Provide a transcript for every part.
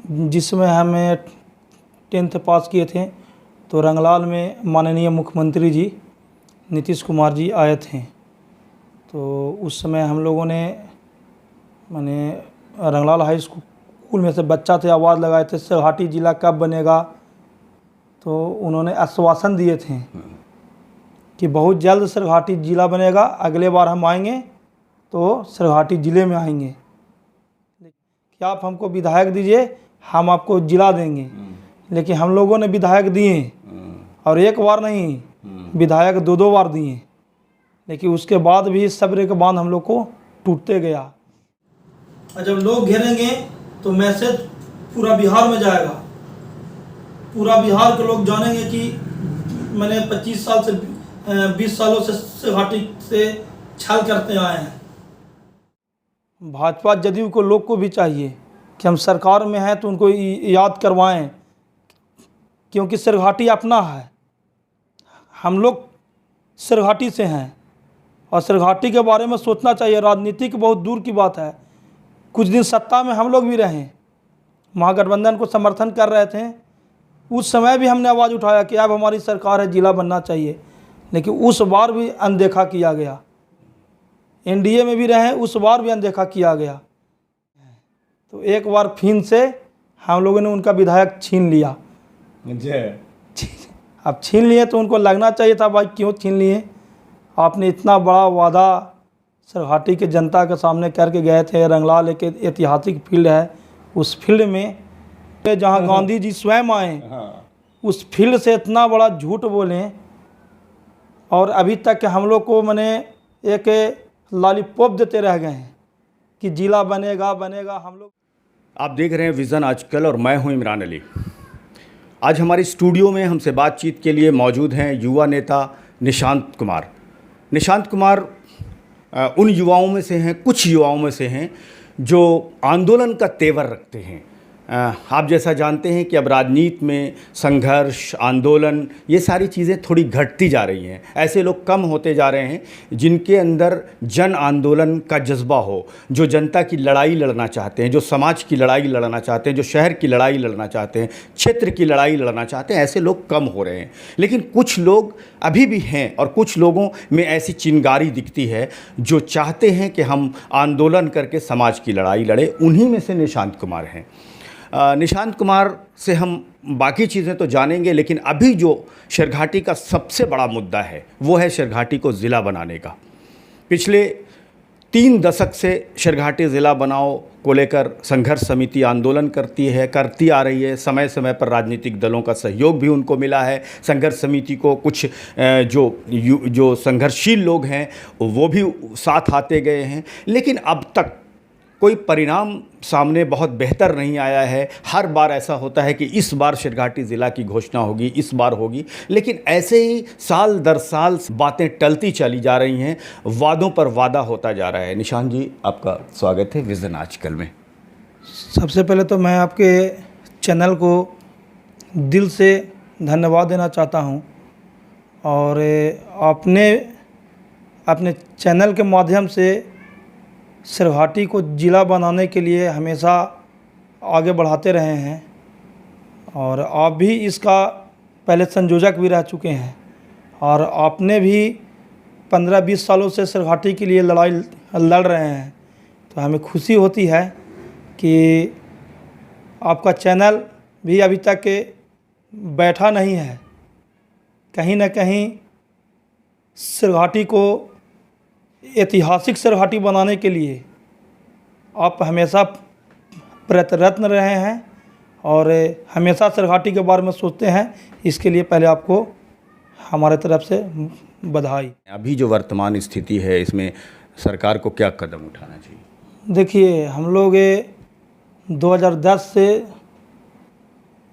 जिसमें हमें 10th पास किए थे, तो रंगलाल में माननीय मुख्यमंत्री जी नीतीश कुमार जी आए थे। तो उस समय हम लोगों ने माने रंगलाल हाई स्कूल में से बच्चा थे, आवाज़ लगाए थे सरहाटी ज़िला कब बनेगा। तो उन्होंने आश्वासन दिए थे कि बहुत जल्द सरहाटी ज़िला बनेगा, अगले बार हम आएंगे तो सरहाटी ज़िले में आएंगे, कि आप हमको विधायक दीजिए, हम आपको ज़िला देंगे। लेकिन हम लोगों ने विधायक दिए, और एक बार नहीं, विधायक दो बार दिए, लेकिन उसके बाद भी सब्र के बांध हम लोग को टूटते गया। और जब लोग घेरेंगे तो मैसेज पूरा बिहार में जाएगा, पूरा बिहार के लोग जानेंगे कि मैंने 25 साल से 20 सालों से सरहाटी से छल करते आए हैं। भाजपा जदयू को लोग को भी चाहिए कि हम सरकार में हैं तो उनको याद करवाएं, क्योंकि सरहाटी अपना है, हम लोग सरहाटी से हैं और सरहाटी के बारे में सोचना चाहिए। राजनीति की बहुत दूर की बात है, कुछ दिन सत्ता में हम लोग भी रहे, महागठबंधन को समर्थन कर रहे थे, उस समय भी हमने आवाज़ उठाया कि अब हमारी सरकार है, जिला बनना चाहिए, लेकिन उस बार भी अनदेखा किया गया। एनडीए में भी रहे, उस बार भी अनदेखा किया गया। तो एक बार फिर से हम लोगों ने उनका विधायक छीन लिया। अब छीन लिए तो उनको लगना चाहिए था भाई क्यों छीन लिए, आपने इतना बड़ा वादा सरहाटी के जनता के सामने करके गए थे। रंगलाल एक ऐतिहासिक फील्ड है, उस फील्ड में जहाँ गांधी जी स्वयं आए, उस फील्ड से इतना बड़ा झूठ बोले, और अभी तक हम लोग को मैंने एक लॉलीपॉप देते रह गए हैं कि जिला बनेगा बनेगा। हम लोग आप देख रहे हैं विज़न आजकल और मैं हूं इमरान अली। आज हमारे स्टूडियो में हमसे बातचीत के लिए मौजूद हैं युवा नेता निशांत कुमार। निशांत कुमार उन युवाओं में से हैं, कुछ युवाओं में से हैं जो आंदोलन का तेवर रखते हैं। आप जैसा जानते हैं कि अब राजनीति में संघर्ष, आंदोलन, ये सारी चीज़ें थोड़ी घटती जा रही हैं। ऐसे लोग कम होते जा रहे हैं जिनके अंदर जन आंदोलन का जज्बा हो, जो जनता की लड़ाई लड़ना चाहते हैं, जो समाज की लड़ाई लड़ना चाहते हैं, जो शहर की लड़ाई लड़ना चाहते हैं, क्षेत्र की लड़ाई लड़ना चाहते हैं। ऐसे लोग कम हो रहे हैं, लेकिन कुछ लोग अभी भी हैं और कुछ लोगों में ऐसी चिंगारी दिखती है जो चाहते हैं कि हम आंदोलन करके समाज की लड़ाई लड़े। उन्हीं में से निशांत कुमार हैं। निशांत कुमार से हम बाकी चीज़ें तो जानेंगे, लेकिन अभी जो शेरघाटी का सबसे बड़ा मुद्दा है वो है शेरघाटी को ज़िला बनाने का। पिछले 3 दशक से शेरघाटी ज़िला बनाओ को लेकर संघर्ष समिति आंदोलन करती आ रही है। समय समय पर राजनीतिक दलों का सहयोग भी उनको मिला है। संघर्ष समिति को कुछ जो संघर्षशील लोग हैं वो भी साथ आते गए हैं, लेकिन अब तक कोई परिणाम सामने बहुत बेहतर नहीं आया है। हर बार ऐसा होता है कि इस बार शेरघाटी ज़िला की घोषणा होगी, इस बार होगी, लेकिन ऐसे ही साल दर साल बातें टलती चली जा रही हैं, वादों पर वादा होता जा रहा है। निशांत जी, आपका स्वागत है विज़न आजकल में। सबसे पहले तो मैं आपके चैनल को दिल से धन्यवाद देना चाहता हूं, और आपने अपने चैनल के माध्यम से सरहाटी को ज़िला बनाने के लिए हमेशा आगे बढ़ाते रहे हैं, और आप भी इसका पहले संयोजक भी रह चुके हैं, और आपने भी 15-20 सालों से सरहाटी के लिए लड़ाई लड़ रहे हैं। तो हमें खुशी होती है कि आपका चैनल भी अभी तक बैठा नहीं है, कहीं ना कहीं सरहाटी को ऐतिहासिक सरहाटी बनाने के लिए आप हमेशा प्रयत्नरत रहे हैं और हमेशा सरहाटी के बारे में सोचते हैं। इसके लिए पहले आपको हमारे तरफ से बधाई। अभी जो वर्तमान स्थिति है, इसमें सरकार को क्या कदम उठाना चाहिए? देखिए, हम लोग 2010 से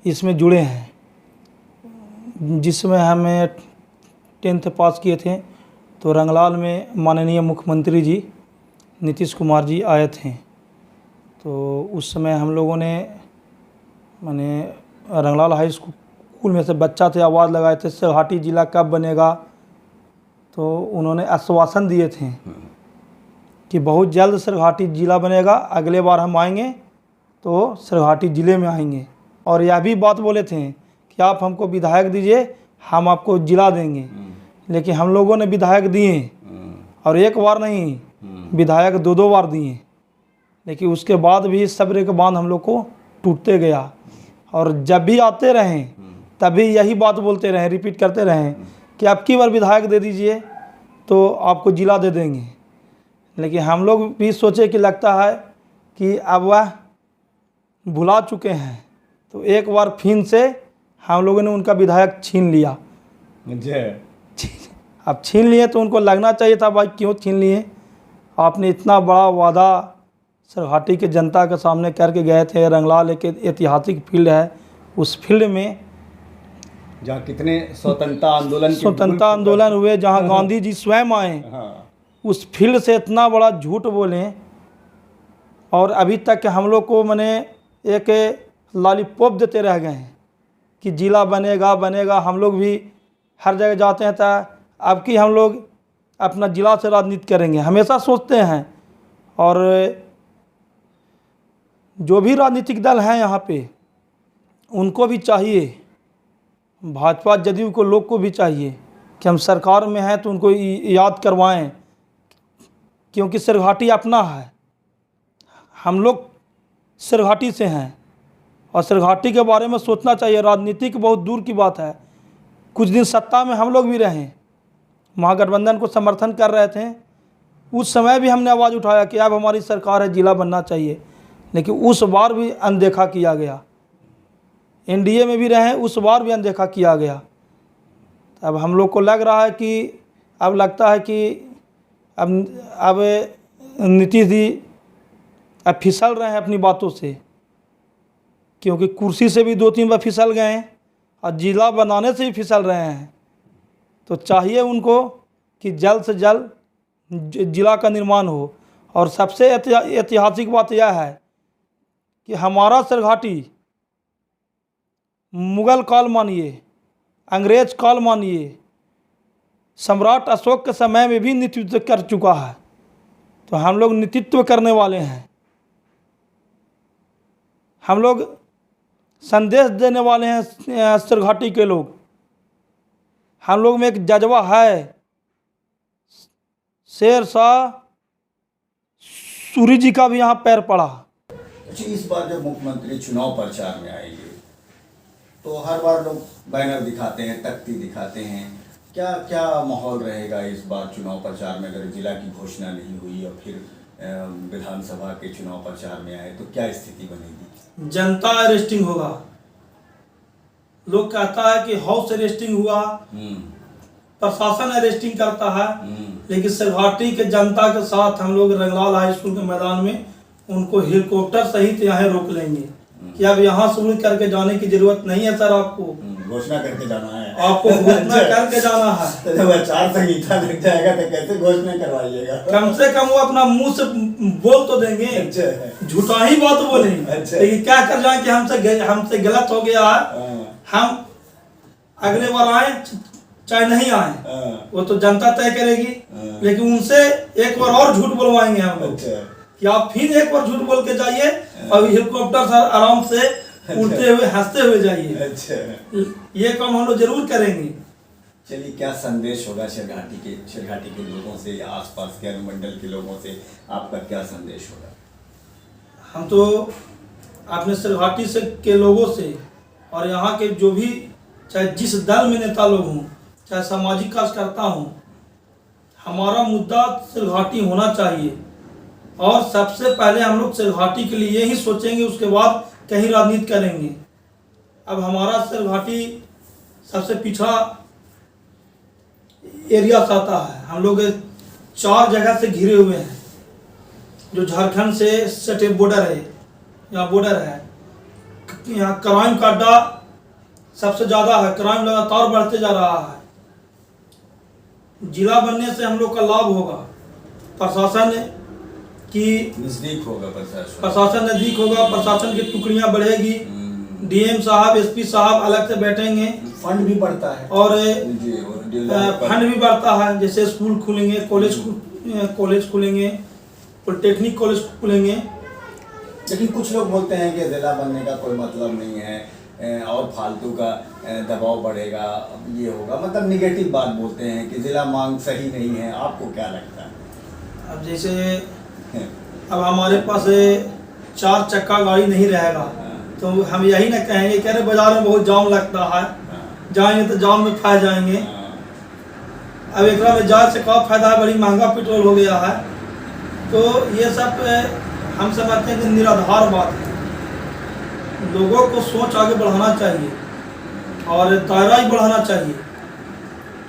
इसमें जुड़े हैं, जिसमें हमें 10th पास किए थे, तो रंगलाल में माननीय मुख्यमंत्री जी नीतीश कुमार जी आए थे। तो उस समय हम लोगों ने रंगलाल हाई स्कूल में से बच्चा थे, आवाज़ लगाए थे सरहाटी ज़िला कब बनेगा। तो उन्होंने आश्वासन दिए थे कि बहुत जल्द सरहाटी ज़िला बनेगा, अगले बार हम आएंगे तो सरघाटी ज़िले में आएंगे। और यह भी बात बोले थे कि आप हमको विधायक दीजिए, हम आपको जिला देंगे। लेकिन हम लोगों ने विधायक दिए, और एक बार नहीं, विधायक 2-2 बार दिए। लेकिन उसके बाद भी सब्र के बांध हम लोग को टूटते गया। और जब भी आते रहें तभी यही बात बोलते रहें, रिपीट करते रहें कि अब की बार विधायक दे दीजिए तो आपको जिला दे देंगे। लेकिन हम लोग भी सोचे कि लगता है कि अब वह भुला चुके हैं, तो एक बार फिर से हम लोगों ने उनका विधायक छीन लिया। अब छीन लिए तो उनको लगना चाहिए था भाई क्यों छीन लिए, आपने इतना बड़ा वादा सरघाटी के जनता के सामने करके गए थे। रंगलाल एक ऐतिहासिक फील्ड है, उस फील्ड में जहाँ कितने स्वतंत्रता आंदोलन हुए, जहाँ गांधी जी स्वयं आए, उस फील्ड से इतना बड़ा झूठ बोले। और अभी तक हम लोग को मैंने एक लॉलीपॉप देते रह गए हैं कि जिला बनेगा बनेगा। हम लोग भी हर जगह जाते हैं तो अब की हम लोग अपना जिला से राजनीति करेंगे, हमेशा सोचते हैं। और जो भी राजनीतिक दल हैं यहाँ पे, उनको भी चाहिए, भाजपा जदयू को लोग को भी चाहिए कि हम सरकार में हैं तो उनको याद करवाएं, क्योंकि सरघाटी अपना है। हम लोग सरघाटी से हैं और सरघाटी के बारे में सोचना चाहिए। राजनीतिक बहुत दूर की बात है। कुछ दिन सत्ता में हम लोग भी रहे, महागठबंधन को समर्थन कर रहे थे, उस समय भी हमने आवाज़ उठाया कि अब हमारी सरकार है, जिला बनना चाहिए। लेकिन उस बार भी अनदेखा किया गया। एनडीए में भी रहे, उस बार भी अनदेखा किया गया। अब हम लोग को लग रहा है कि अब लगता है कि अब नीतीश जी अब फिसल रहे हैं अपनी बातों से, क्योंकि कुर्सी से भी 2-3 बार फिसल गए हैं और जिला बनाने से भी फिसल रहे हैं। तो चाहिए उनको कि जल्द से जल्द जिला का निर्माण हो। और सबसे ऐतिहासिक बात यह है कि हमारा सरघाटी मुग़ल काल मानिए, अंग्रेज काल मानिए, सम्राट अशोक के समय में भी नेतृत्व कर चुका है। तो हम लोग नेतृत्व करने वाले हैं, हम लोग संदेश देने वाले हैं सरघाटी के लोग। हम लोग में एक जज्बा है। शेर शाह सूरी जी का भी यहाँ पैर पड़ा। अच्छा, इस बार जब मुख्यमंत्री चुनाव प्रचार में आएंगे तो हर बार लोग बैनर दिखाते हैं, तख्ती दिखाते हैं, क्या क्या माहौल रहेगा इस बार चुनाव प्रचार में? अगर जिला की घोषणा नहीं हुई और फिर विधानसभा के चुनाव प्रचार में आए तो क्या स्थिति बनेगी? जनता अरेस्टिंग होगा। लोग कहता है कि हाउस अरेस्टिंग हुआ, प्रशासन अरेस्टिंग करता है, लेकिन सरघाटी के जनता के साथ हम लोग रंगलाल हाई स्कूल के मैदान में उनको हेलीकॉप्टर सहित यहाँ रोक लेंगे कि अब यहाँ शुरू करके जाने की जरूरत नहीं है सर, आपको घोषणा करके जाना है, आपको घोषणा करके जाना है। तो जब आचार संहिता लग जाएगा तो कैसे घोषणा करवाइएगा? कम से कम वो अपना मुंह से बोल तो देंगे, झूठा ही बात बोलेंगे। लेकिन क्या कर जाए कि हमसे गलत हो गया है, हम अगले बार आए चाहे नहीं आए, वो तो जनता तय करेगी। लेकिन उनसे एक बार और झूठ बोलवाएंगे हम लोग कि आप फिर एक बार झूठ बोल के जाइए और हेलीकॉप्टर से आराम से उड़ते हुए हंसते हुए जाइए। अच्छा, ये काम हम लोग जरूर करेंगे। चलिए, क्या संदेश होगा सरघाटी के लोगों से या आसपास के अनुमंडल के लोगों से? आपका क्या संदेश होगा? हम तो अपने सरघाटी से के लोगों से और यहाँ के जो भी चाहे जिस दल में नेता लोग हों, चाहे सामाजिक कार्यकर्ता हों, हमारा मुद्दा सरघाटी होना चाहिए। और सबसे पहले हम लोग सरघाटी के लिए ही सोचेंगे, उसके बाद कहीं राजनीति करेंगे। अब हमारा सरघाटी सबसे पिछड़ा एरिया से आता है। हम लोग 4 जगह से घिरे हुए हैं, जो झारखंड से सटे बॉर्डर है, यहाँ बॉर्डर है। यहाँ क्राइम का अड्डा सबसे ज़्यादा है, क्राइम लगातार बढ़ते जा रहा है। जिला बनने से हम लोग का लाभ होगा, प्रशासन की नजदीक होगा, प्रशासन नजदीक होगा, प्रशासन की टुकड़ियां बढ़ेगी, डीएम साहब, एसपी साहब अलग से बैठेंगे, फंड भी बढ़ता है और फंड भी बढ़ता है। जैसे स्कूल खुलेंगे, कॉलेज खुलेंगे, पॉलिटेक्निक कॉलेज खुलेंगे, लेकिन कुछ लोग बोलते हैं कि ज़िला बनने का कोई मतलब नहीं है और फालतू का दबाव बढ़ेगा, ये होगा, मतलब निगेटिव बात बोलते हैं कि ज़िला मांग सही नहीं है। आपको क्या लगता है? अब जैसे अब हमारे पास 4 चक्का गाड़ी नहीं रहेगा तो हम यही ना कहेंगे कि अरे बाजार में बहुत जाम लगता है, जाएंगे तो जाम में फंस जाएंगे। अब एक में जाए से क्या फायदा है, बड़ी महंगा पेट्रोल हो गया है। तो ये सब हम समझते हैं कि निराधार बात है। लोगों को सोच आगे बढ़ाना चाहिए और दायरा ही बढ़ाना चाहिए।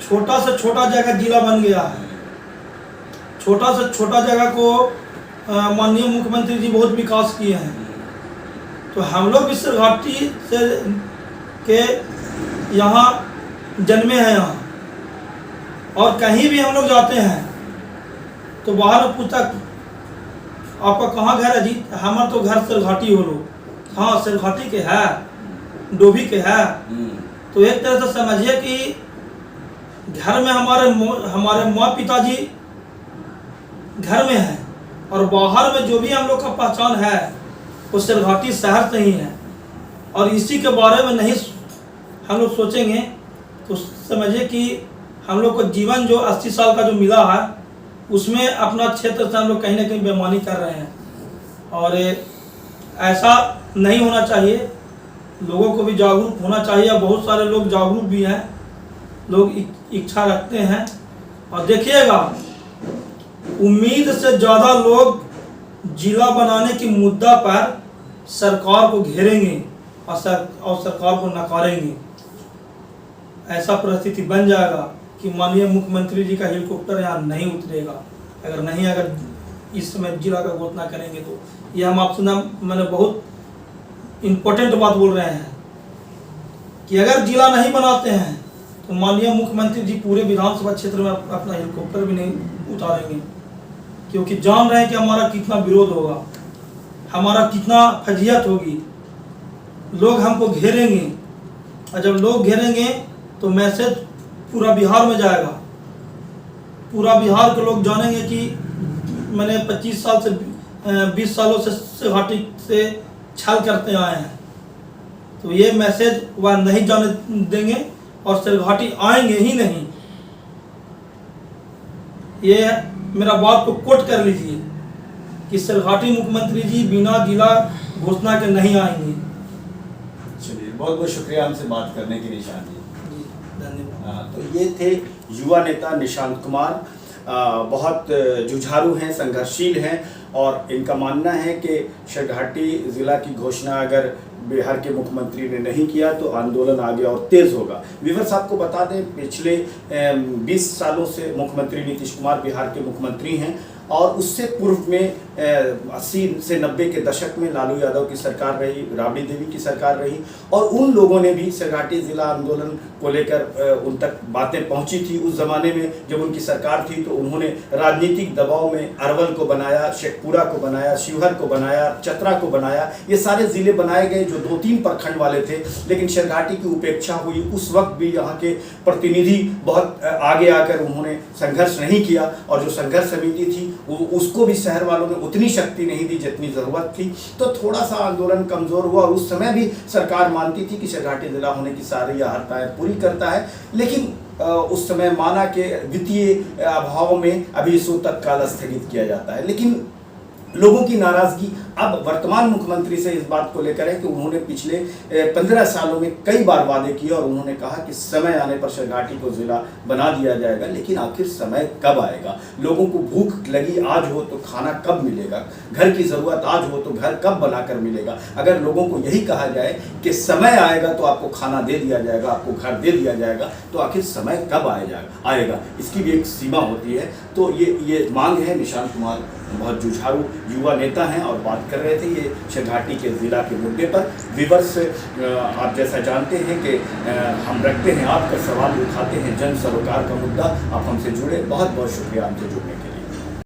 छोटा से छोटा जगह जिला बन गया है, छोटा से छोटा जगह को माननीय मुख्यमंत्री जी बहुत विकास किए हैं। तो हम लोग भी सिरघाटी से के यहाँ जन्मे हैं यहाँ, और कहीं भी हम लोग जाते हैं तो बाहर में पूछता आपका कहाँ घर है जी, हमारा तो घर सिरघाटी हो लो। हाँ सिरघाटी के है, डोभी के है। तो एक तरह से समझिए कि घर में हमारे माँ पिताजी घर में है, और बाहर में जो भी हम लोग का पहचान है वो सिरघाटी शहर से ही है। और इसी के बारे में नहीं हम लोग सोचेंगे तो समझिए कि हम लोग को जीवन जो 80 साल का जो मिला है उसमें अपना क्षेत्र से हम लोग कहीं ना कहीं बेईमानी कर रहे हैं, और ऐसा नहीं होना चाहिए। लोगों को भी जागरूक होना चाहिए। बहुत सारे लोग जागरूक भी हैं, लोग इच्छा रखते हैं। और देखिएगा उम्मीद से ज़्यादा लोग जिला बनाने की मुद्दा पर सरकार को घेरेंगे और सरकार को नकारेंगे। ऐसा परिस्थिति बन जाएगा कि माननीय मुख्यमंत्री जी का हेलीकॉप्टर यहाँ नहीं उतरेगा अगर इस समय जिला का घोषणा करेंगे। तो ये हम आपसे मैंने बहुत इम्पोर्टेंट बात बोल रहे हैं कि अगर जिला नहीं बनाते हैं तो माननीय मुख्यमंत्री जी पूरे विधानसभा क्षेत्र में अपना हेलीकॉप्टर भी नहीं उतारेंगे, क्योंकि जान रहे हैं कि हमारा कितना विरोध होगा, हमारा कितना फजीहत होगी। लोग हमको घेरेंगे, और जब लोग घेरेंगे तो मैसेज पूरा बिहार में जाएगा। पूरा बिहार के लोग जानेंगे कि मैंने 25 साल से 20 सालों से सिरघाटी से छल करते आए हैं। तो ये मैसेज वह नहीं जाने देंगे और सिरघाटी आएंगे ही नहीं। ये मेरा बात को कोट कर लीजिए कि सिरघाटी मुख्यमंत्री जी बिना जिला घोषणा के नहीं आएंगे। चलिए, बहुत बहुत शुक्रिया हमसे बात करने के लिए निशांत जी। धन्यवाद। तो ये थे युवा नेता निशांत कुमार। बहुत जुझारू हैं, संघर्षशील हैं, और इनका मानना है कि सिरघाटी ज़िला की घोषणा अगर बिहार के मुख्यमंत्री ने नहीं किया तो आंदोलन आगे और तेज़ होगा। व्यूअर्स, आपको बता दें पिछले 20 सालों से मुख्यमंत्री नीतीश कुमार बिहार के मुख्यमंत्री हैं, और उससे पूर्व में 80 से 90 के दशक में लालू यादव की सरकार रही, राबड़ी देवी की सरकार रही, और उन लोगों ने भी सिरघाटी ज़िला आंदोलन को लेकर उन तक बातें पहुंची थी। उस ज़माने में जब उनकी सरकार थी तो उन्होंने राजनीतिक दबाव में अरवल को बनाया, शेखपुरा को बनाया, शिवहर को बनाया, चतरा को बनाया। ये सारे ज़िले बनाए गए जो 2-3 प्रखंड वाले थे, लेकिन सिरघाटी की उपेक्षा हुई। उस वक्त भी यहाँ के प्रतिनिधि बहुत आगे आकर उन्होंने संघर्ष नहीं किया, और जो संघर्ष समिति थी उसको भी शहर वालों ने उतनी शक्ति नहीं दी जितनी ज़रूरत थी। तो थोड़ा सा आंदोलन कमज़ोर हुआ, और उस समय भी सरकार मानती थी कि सिरघाटी जिला होने की सारी अहर्ताएँ पूरी करता है, लेकिन उस समय माना कि वित्तीय अभाव में अभी इसको तत्काल स्थगित किया जाता है। लेकिन लोगों की नाराज़गी अब वर्तमान मुख्यमंत्री से इस बात को लेकर है कि उन्होंने पिछले 15 सालों में कई बार वादे किए, और उन्होंने कहा कि समय आने पर सिरघाटी को ज़िला बना दिया जाएगा। लेकिन आखिर समय कब आएगा? लोगों को भूख लगी आज हो तो खाना कब मिलेगा? घर की ज़रूरत आज हो तो घर कब बनाकर मिलेगा? अगर लोगों को यही कहा जाए कि समय आएगा तो आपको खाना दे दिया जाएगा, आपको घर दे दिया जाएगा, तो आखिर समय कब आएगा? इसकी भी एक सीमा होती है। तो ये मांग है। निशांत कुमार बहुत जुझारू युवा नेता हैं और बात कर रहे थे ये सिरघाटी के ज़िला के मुद्दे पर। व्यूअर्स, आप जैसा जानते हैं कि हम रखते हैं आपका सवाल, उठाते हैं जन सरोकार का मुद्दा। आप हमसे जुड़े, बहुत बहुत शुक्रिया हमसे जुड़ने के लिए।